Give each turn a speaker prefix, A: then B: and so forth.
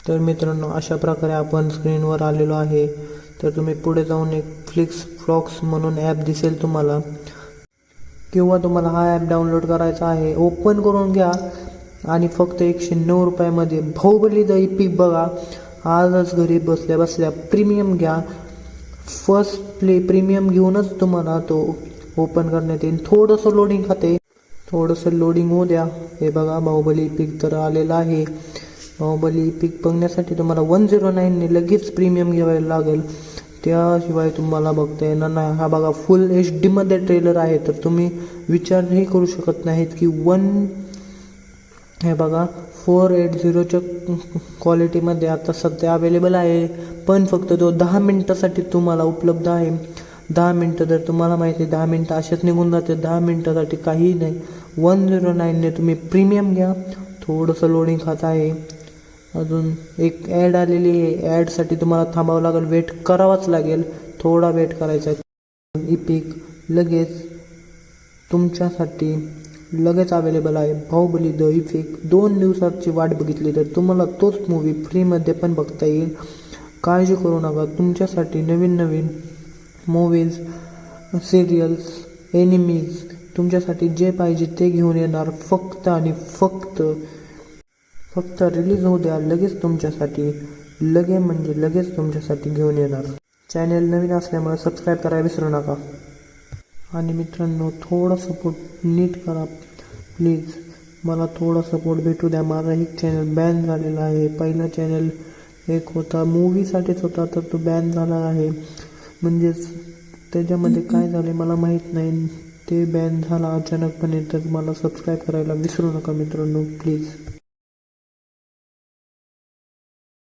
A: तर मित्रांनो, अशा प्रकारे आपण स्क्रीनवर आलेलो आहे. तर तुम्ही पुढे जाऊन एक फ्लिक्स फ्लॉक्स म्हणून ॲप दिसेल तुम्हाला, किंवा तुम्हाला हा ॲप डाउनलोड करायचा आहे. ओपन करून घ्या आणि फक्त 109 रुपयामध्ये बाहुबली द इपिक बघा. आजच घरी बसल्या बसल्या प्रीमियम घ्या. फर्स्ट प्ले प्रीमियम घेऊनच तुम्हाला तो ओपन करण्यात येईल. थोडंसं लोडिंग खाते, थोडंसं लोडिंग होऊ द्या. हे बघा, बाहुबली इपिक तर आलेला आहे. बाहुबली इपिक बघण्यासाठी तुम्हाला 109ने लगेच प्रीमियम घ्यायला लागेल. त्याशिवाय तुम्हाला बघता येणार नाही. हा बघा, फुल HD मध्ये ट्रेलर आहे. तर तुम्ही विचारही करू शकत नाहीत की हे बघा 480च्या क्वालिटीमध्ये आता सध्या अवेलेबल आहे. पण फक्त तो 10 मिनटासाठी तुम्हाला उपलब्ध आहे. 10 मिनटं, जर तुम्हाला माहिती आहे 10 मिनटं अशाच निघून जाते. 10 मिनटासाठी काहीही नाही. 109ने तुम्ही प्रीमियम घ्या. थोडंसं लोडिंग खात आहे. अजून एक ॲड आलेली आहे. ॲडसाठी तुम्हाला थांबावं लागेल, वेट करावाच लागेल. थोडा वेट करायचा आहे. इपिक लगेच तुमच्यासाठी लगेच अवेलेबल आहे. बाहुबली द इपिक 2 दिवसाची वाट बघितली तर तुम्हाला तोच मूवी फ्रीमध्ये पण बघता येईल. काळजी करू नका. तुमच्यासाठी नवीन नवीन मूवीज, सिरियल्स, एनिमीज, तुमच्यासाठी जे पाहिजे ते घेऊन येणार. फक्त आणि फक्त रिलीज होऊ द्या. लगेच तुमच्यासाठी, लगेच तुमच्यासाठी घेऊन येणार. चॅनल नवीन असल्यामुळे सबस्क्राईब करायला विसरू नका. आणि मित्रांनो, थोडा सपोर्ट नीट करा प्लीज. मला थोडा सपोर्ट भेटू द्या. माझा एक चॅनल बॅन झालेला आहे. पहिला चॅनल एक होता, मूवीसाठीच होता, तर तो बॅन झाला आहे. म्हणजेच त्याच्यामध्ये काय झाले मला माहीत नाही. ते बॅन झाला अचानकपणे. तर मला सबस्क्राईब करायला विसरू नका मित्रांनो, प्लीज.